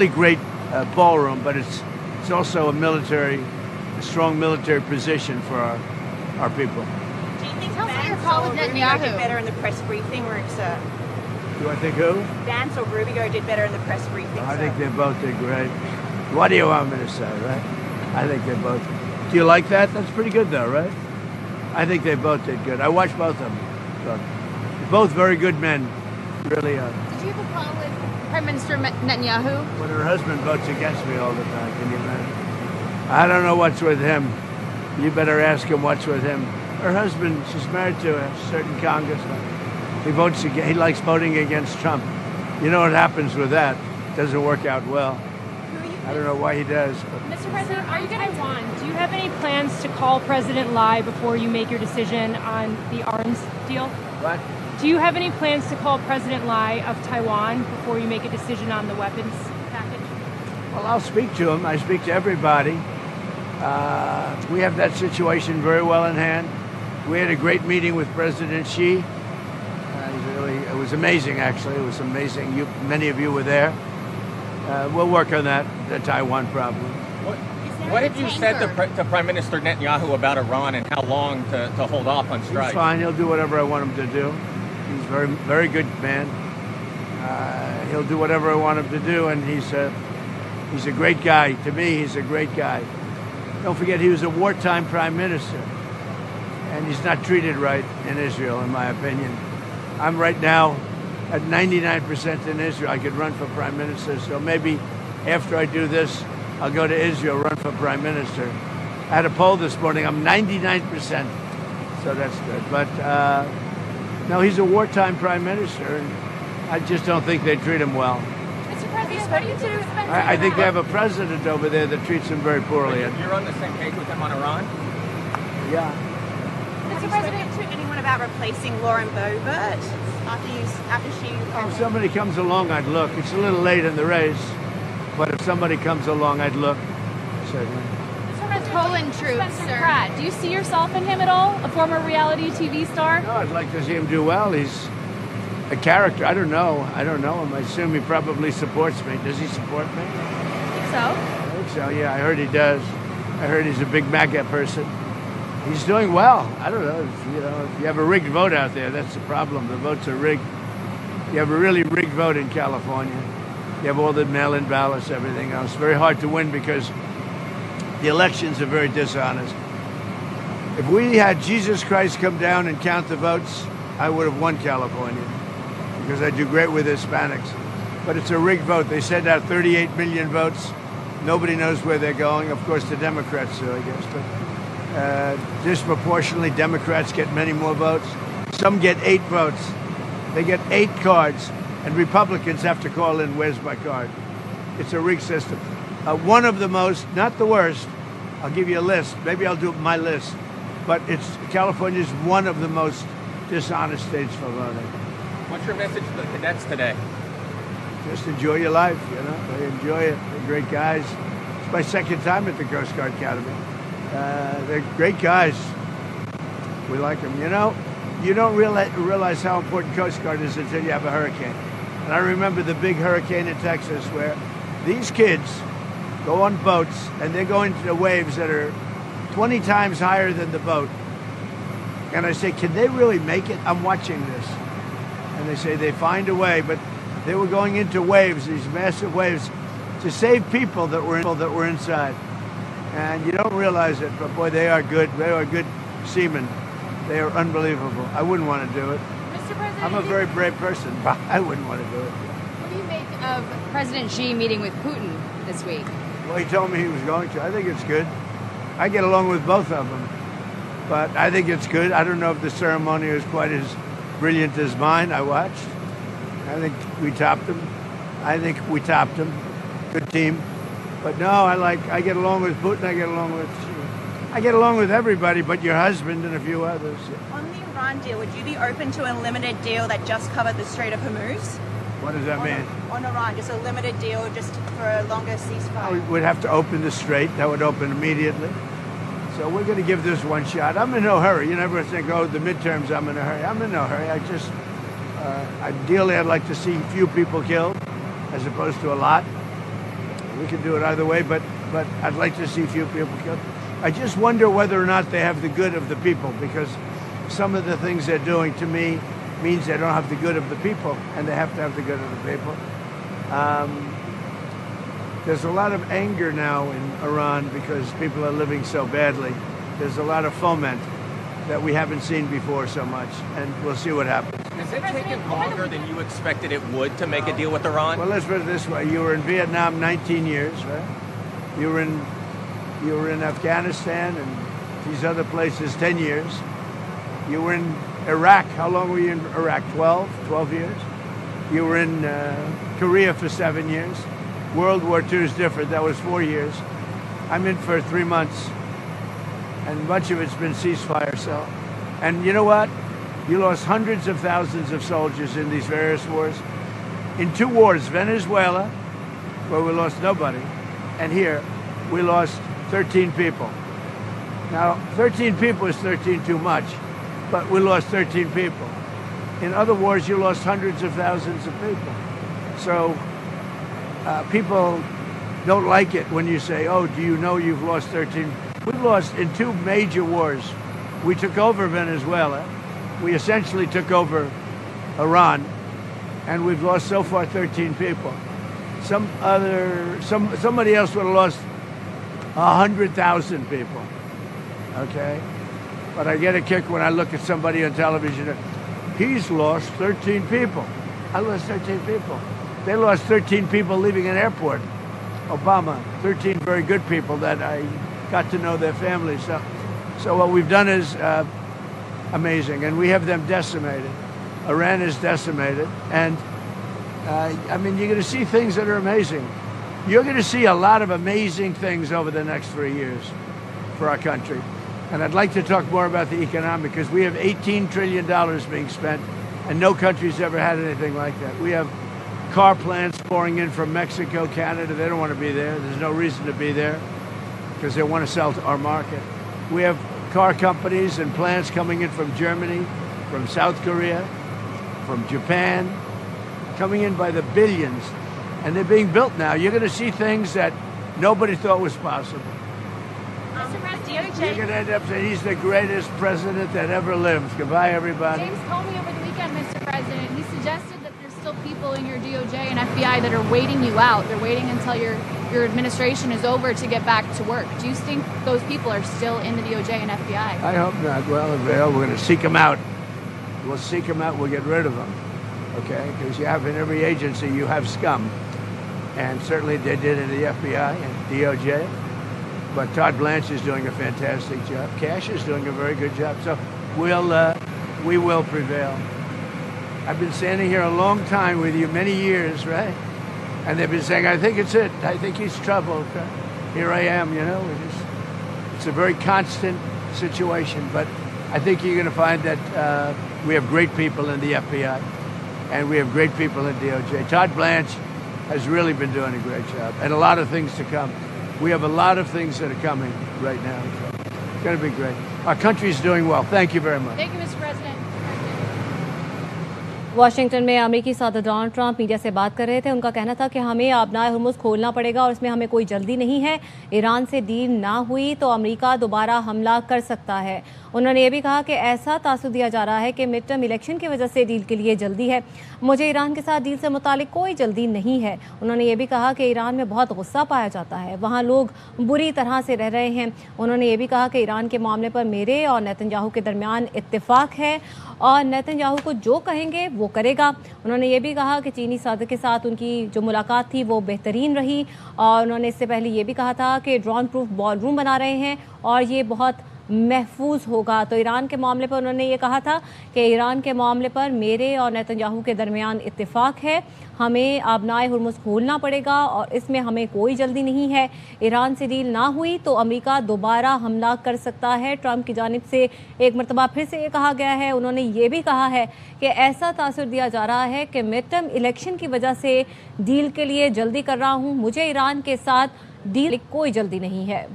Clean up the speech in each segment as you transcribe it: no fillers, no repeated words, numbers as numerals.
really great ballroom, but it's also a strong military position for our people. Do you think Vance or Rubio did better in the press briefing, sir? Do I think who? Vance or Rubio did better in the press briefing, I think they both did great. What do you want me to say, right? I think they both. Do you like that? That's pretty good, though, right? I think they both did good. I watched both of them. So, both very good men, really are. Did you have a problem with Prime Minister Netanyahu? When her husband votes against me all the time, can you imagine? I don't know what's with him. You better ask him what's with him. Her husband, she's married to a certain congressman. He votes against, he likes voting against Trump. You know what happens with that? It doesn't work out well. I don't know why he does. But. Mr. President, are you going to Taiwan? Do you have any plans to call President Lai before you make your decision on the arms deal? What? Do you have any plans to call President Lai of Taiwan before you make a decision on the weapons package? Well, I'll speak to him. I speak to everybody. We have that situation very well in hand. We had a great meeting with President Xi. It was amazing, actually. It was amazing. Many of you were there. We'll work on that, the Taiwan problem. What have you said to Prime Minister Netanyahu about Iran and how long to hold off on strikes? He's fine. He'll do whatever I want him to do. He's a very, very good man. He'll do whatever I want him to do, and he's a great guy. To me, he's a great guy. Don't forget, he was a wartime prime minister, and he's not treated right in Israel, in my opinion. I'm right now at 99% in Israel. I could run for prime minister, so maybe after I do this, I'll go to Israel, run for prime minister. I had a poll this morning. I'm 99%, so that's good. But no, he's a wartime prime minister, and I just don't think they treat him well. Mr. President, what do you do? I think they have a president over there that treats him very poorly. You're on the same page with him on Iran? Yeah. Have you spoken to anyone about replacing Lauren Boebert after she... If somebody comes along, I'd look. It's a little late in the race, but if somebody comes along, I'd look. Certainly. Poland troops, sir. Do you see yourself in him at all? A former reality TV star? No, I'd like to see him do well. He's a character. I don't know him. I assume he probably supports me. Does he support me? I think so. I think so, yeah. I heard he does. I heard he's a big MAGA person. He's doing well. I don't know. If you have a rigged vote out there, that's the problem. The votes are rigged. You have a really rigged vote in California. You have all the mail-in ballots, everything else. Very hard to win because the elections are very dishonest. If we had Jesus Christ come down and count the votes, I would have won California because I do great with Hispanics. But it's a rigged vote. They sent out 38 million votes. Nobody knows where they're going. Of course, the Democrats do, I guess. But disproportionately, Democrats get many more votes. Some get 8 votes. They get 8 cards, and Republicans have to call in, where's my card? It's a rigged system. One of the most, not the worst, I'll give you a list. Maybe I'll do my list. But California is one of the most dishonest states for voting. What's your message to the cadets today? Just enjoy your life, They enjoy it. They're great guys. It's my second time at the Coast Guard Academy. They're great guys. We like them. You don't realize how important Coast Guard is until you have a hurricane. And I remember the big hurricane in Texas where these kids go on boats and they're going to the waves that are 20 times higher than the boat. And I say, can they really make it? I'm watching this. And they say they find a way, but they were going into waves, these massive waves, to save people that were inside. And you don't realize it, but boy, they are good. They are good seamen. They are unbelievable. I wouldn't want to do it. Mr. President, I'm a very brave person, but I wouldn't want to do it. What do you make of President Xi meeting with Putin this week? Well, he told me he was going to. I think it's good. I get along with both of them, but I think it's good. I don't know if the ceremony was quite as brilliant as mine. I watched. I think we topped them. Good team. But no, I get along with Putin. I get along with everybody, but your husband and a few others. On the Iran deal, would you be open to a limited deal that just covered the Strait of Hormuz? What does that mean? On Iran, just a limited deal, just for a longer ceasefire. We would have to open the strait. That would open immediately. So we're going to give this one shot. I'm in no hurry. You never think, oh, the midterms, I'm in a hurry. I'm in no hurry. Ideally, I'd like to see few people killed as opposed to a lot. We can do it either way, but I'd like to see few people killed. I just wonder whether or not they have the good of the people, because some of the things they're doing to me means they don't have the good of the people, and they have to have the good of the people. There's a lot of anger now in Iran because people are living so badly. There's a lot of foment that we haven't seen before so much, and we'll see what happens. Has it taken longer than you expected it would to make a deal with Iran? Well, let's put it this way. You were in Vietnam 19 years, right? You were in Afghanistan and these other places 10 years. You were in Iraq. How long were you in Iraq? 12 years? You were in Korea for 7 years. World War II is different. That was 4 years. I'm in for 3 months. And much of it's been ceasefire. So, and you know what? You lost hundreds of thousands of soldiers in these various wars. In 2 wars, Venezuela, where we lost nobody, and here, we lost 13 people. Now, 13 people is 13 too much, but we lost 13 people. In other wars, you lost hundreds of thousands of people. So people don't like it when you say, oh, do you know you've lost 13? We've lost in 2 major wars. We took over Venezuela. We essentially took over Iran, and we've lost so far 13 people. Somebody else would have lost 100,000 people. Okay? But I get a kick when I look at somebody on television. He's lost 13 people. I lost 13 people. They lost 13 people leaving an airport. Obama, 13 very good people that I got to know their families. So what we've done is amazing, and we have them decimated. Iran is decimated, and I mean, you're going to see things that are amazing. You're going to see a lot of amazing things over the next 3 years for our country. And I'd like to talk more about the economic, because we have $18 trillion being spent, and no country's ever had anything like that. We have car plants pouring in from Mexico, Canada. They don't want to be there. There's no reason to be there because they want to sell to our market. We have car companies and plants coming in from Germany, from South Korea, from Japan, coming in by the billions. And they're being built now. You're going to see things that nobody thought was possible. You're going to end up saying he's the greatest president that ever lived. Goodbye, everybody. James Comey over the weekend, Mr. President, he suggested that there's still people in your DOJ and FBI that are waiting you out. They're waiting until your administration is over to get back to work. Do you think those people are still in the DOJ and FBI? I hope not. Well, we're going to seek them out. We'll seek them out. We'll get rid of them. Okay? Because you have in every agency, you have scum. And certainly they did in the FBI and DOJ. But Todd Blanche is doing a fantastic job. Cash is doing a very good job. So we will prevail. I've been standing here a long time with you, many years, right? And they've been saying, I think it's it. I think he's trouble. Here I am, you know. It's a very constant situation. But I think you're going to find that we have great people in the FBI. And we have great people in DOJ. Todd Blanche has really been doing a great job. And a lot of things to come. We have a lot of things that are coming right now. So it's going to be great. Our country is doing well. Thank you very much. Thank you, Mr. President. Washington में अमेरिकी सदर Donald Trump media से बात कर रहे थे। उनका कहना था कि हमें आबनाए हुर्मुज़ खोलना पड़ेगा और इसमें हमें कोई जल्दी नहीं है। ईरान से डील ना हुई तो अमेरिका दोबारा हमला कर सकता है। उन्होंने ये भी कहा कि ऐसा तासुर दिया जा रहा है कि मिड टर्म इलेक्शन की वजह से डील के लिए जल्दी है। मुझे ईरान के साथ डील से मुतालिक कोई जल्दी नहीं है। उन्होंने ये भी कहा कि ईरान में बहुत गुस्सा पाया जाता है, वहाँ लोग बुरी तरह से रह रहे हैं। उन्होंने ये भी कहा कि ईरान के मामले पर मेरे और नेतन्याहू के दरमियान इत्तेफाक है और नेतन्याहू को जो कहेंगे वो करेगा। उन्होंने ये भी कहा कि चीनी सदर के साथ उनकी जो मुलाकात थी वो बेहतरीन रही और उन्होंने इससे पहले ये भी कहा था कि ड्रोन प्रूफ बॉल रूम बना रहे हैं और ये बहुत महफूज होगा। तो ईरान के मामले पर उन्होंने ये कहा था कि ईरान के मामले पर मेरे और नेतन्याहू के दरमियान इत्तेफाक है, हमें आबनाए हुर्मुज़ खोलना पड़ेगा और इसमें हमें कोई जल्दी नहीं है। ईरान से डील ना हुई तो अमेरिका दोबारा हमला कर सकता है। ट्रंप की जानिब से एक मरतबा फिर से ये कहा गया है। उन्होंने ये भी कहा है कि ऐसा तासुर दिया जा रहा है कि मिड टर्म इलेक्शन की वजह से डील के लिए जल्दी कर रहा हूँ। मुझे ईरान के साथ डील कोई जल्दी नहीं है।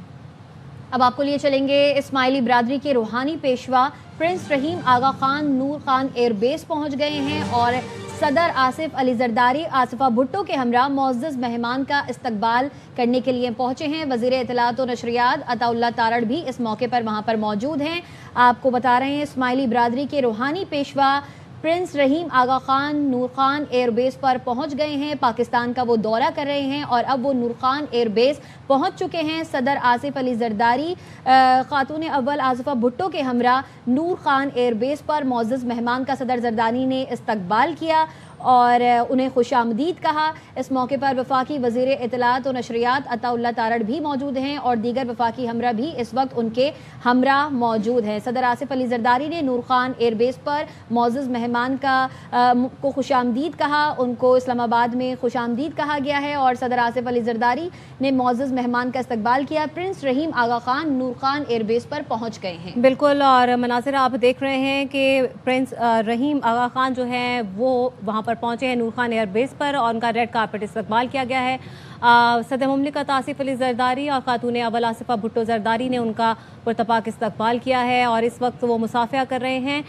अब आपको लिए चलेंगे इस्माइली बिरादरी के रूहानी पेशवा प्रिंस रहीम आगा खान नूर खान एयरबेस पहुंच गए हैं और सदर आसिफ अली जरदारी आसिफा भुट्टो के हमरा मुअज़्ज़ज़ मेहमान का इस्तकबाल करने के लिए पहुंचे हैं। वज़ीर इत्तलात और नशरियात अताउल्लाह तारड़ भी इस मौके पर वहां पर मौजूद हैं। आपको बता रहे हैं इस्माइली बिरादरी के रूहानी पेशवा प्रिंस रहीम आगा खान नूर खान एयरबेस पर पहुंच गए हैं। पाकिस्तान का वो दौरा कर रहे हैं और अब वो नूर खान एयरबेस पहुंच चुके हैं। सदर आसिफ अली जरदारी खातून अव्वल आसिफा भुट्टो के हमरा नूर खान एयरबेस पर मुअज़्ज़ज़ मेहमान का सदर जरदारी ने इस्तकबाल किया और उन्हें खुशामदीद कहा। इस मौके पर वफाकी वज़ीर इत्तलात और नशरियात अताउल्लाह तारड़ भी मौजूद हैं और दीगर वफाकी हमरा भी इस वक्त उनके हमरा मौजूद हैं। सदर आसिफ अली जरदारी ने नूर खान एयरबेस पर मुअज़्ज़ज़ मेहमान को खुशामदीद कहा। उनको इस्लामाबाद में खुशामदीद कहा गया है और सदर आसिफ अली जरदारी ने मुअज़्ज़ज़ मेहमान का इस्तकबाल किया। प्रिंस रहीम आगा खान नूर खान एयरबेस पर पहुँच गए हैं। बिल्कुल, और मनासिर आप देख रहे हैं कि प्रिंस रहीम आगा खान जो हैं वो वहाँ पर पहुंचे हैं नूर खान एयरबेस पर और उनका रेड कार्पेट इस्तकबाल किया गया है। सदर मुमलिकत आसिफ अली जरदारी और खातून अव्वल आसिफा भुट्टो जरदारी ने उनका पुरतपाक इस्तकबाल किया है और इस वक्त वो मुसाफिया कर रहे हैं।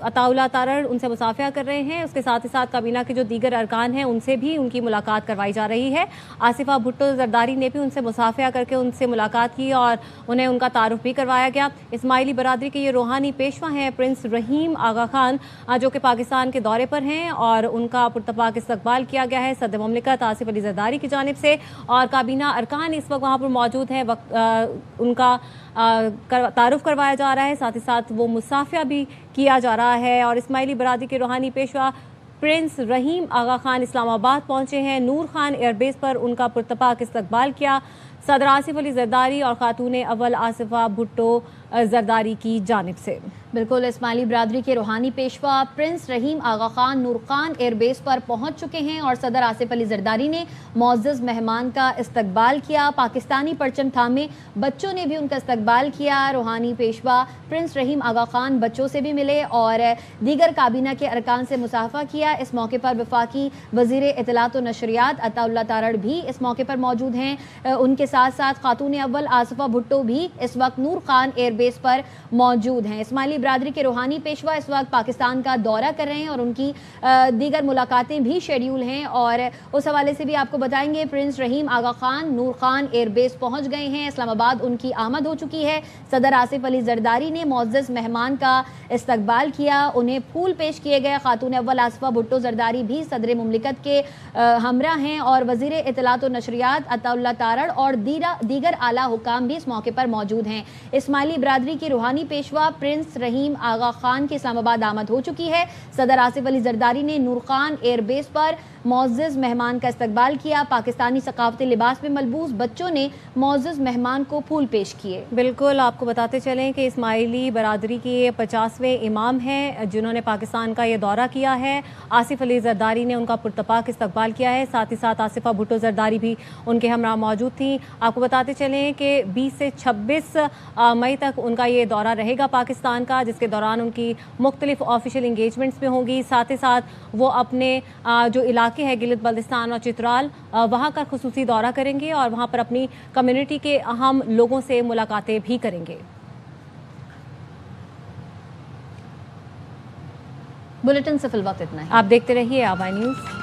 अताउल्लाह तारड़ उनसे मुसाफिया कर रहे हैं। उसके साथ ही साथ काबीना के जो दीगर अरकान हैं उनसे भी उनकी मुलाकात करवाई जा रही है। आसिफा भुट्टो जरदारी ने भी उनसे मुसाफिया करके उनसे मुलाकात की और उन्हें उनका तारुफ भी करवाया गया। इस्माइली बिरादरी के ये रूहानी पेशवा हैं प्रिंस रहीम आगा खान जो कि पाकिस्तान के दौरे पर हैं और उनका पुरतपाक इस्तकबाल किया गया है सदर मुमलिकत आसिफ अली जरदारी की जानिब से और काबीना अरकान इस वक्त वहाँ पर मौजूद हैं। उनका तारुफ करवाया जा रहा है, साथ ही साथ वो मुसाफिया भी किया जा रहा है और इस्माइली बिरादरी के रूहानी पेशवा प्रिंस रहीम आगा खान इस्लामाबाद पहुंचे हैं। नूर खान एयरबेस पर उनका पुरतपाक इस्तकबाल किया सदर आसिफ अली जरदारी और खातून अव्वल आसिफा भुट्टो जरदारी की जानिब से। बिल्कुल, इस्माइली बिरादरी के रूहानी पेशवा प्रिंस रहीम आगा खान नूर खान एयरबेस पर पहुंच चुके हैं और सदर आसिफ अली जरदारी ने मुअज़्ज़ज़ मेहमान का इस्तकबाल किया। पाकिस्तानी परचम थामे बच्चों ने भी उनका इस्तकबाल किया। रूहानी पेशवा प्रिंस रहीम आगा खान बच्चों से भी मिले और दीगर काबीना के अरकान से मुसाफा किया। इस मौके पर वफाकी वज़ीर इत्तलात और नशरियात अताउल्लाह तारड़ भी इस मौके पर मौजूद हैं। उनके साथ साथ खातून अव्वल आसिफा भुट्टो भी इस वक्त नूर खान एयरबेस पर मौजूद हैं। इस्माइली बिरादरी के रूहानी पेशवा इस वक्त पाकिस्तान का दौरा कर रहे हैं और उनकी दीगर मुलाकातें भी शेड्यूल हैं और उस हवाले से भी आपको बताएंगे। प्रिंस रहीम आगा खान नूर खान एयरबेस पहुंच गए हैं। इस्लामाबाद उनकी आमद हो चुकी है। सदर आसिफ अली जरदारी ने मुअज़्ज़ज़ मेहमान का इस्तकबाल किया, उन्हें फूल पेश किए गए। खातून अव्वल आसिफा भुट्टो जरदारी भी सदर मुमलिकत के हमरा हैं और वज़ीर इत्तलात और नशरियात अताउल्लाह तारड़ और दीगर आला हुकाम भी इस मौके पर मौजूद हैं। इस्माइली बिरादरी की रूहानी पेशवा प्रिंस रहीम आगा खान की इस्लामाबाद आमद हो चुकी है। सदर आसिफ अली जरदारी ने नूर खान एयरबेस पर मुअज़्ज़ज़ मेहमान का इस्तकबाल किया। पाकिस्तानी सकाफती लिबास में मलबूस बच्चों ने मुअज़्ज़ज़ मेहमान को फूल पेश किए। बिल्कुल, आपको बताते चलें कि इस्माइली बिरादरी के 50वें इमाम हैं जिन्होंने पाकिस्तान का ये दौरा किया है। आसिफ अली जरदारी ने उनका पुरतपाक इस्तकबाल किया है, साथ ही साथ आसिफा भुट्टो जरदारी भी उनके हमरा मौजूद थी। आपको बताते चलें कि 20 से 26 मई तक उनका ये दौरा रहेगा पाकिस्तान का, जिसके दौरान उनकी मुख्तलिफ ऑफिशियल इंगेजमेंट्स में होंगी। साथ ही साथ वो अपने जो इलाके है गिलगित बल्तिस्तान और चित्राल वहाँ का खुसूसी दौरा करेंगे और वहाँ पर अपनी कम्युनिटी के अहम लोगों से मुलाकातें भी करेंगे। बुलेटिन से फिल वक्त इतना है। आप देखते रहिए ARY न्यूज़।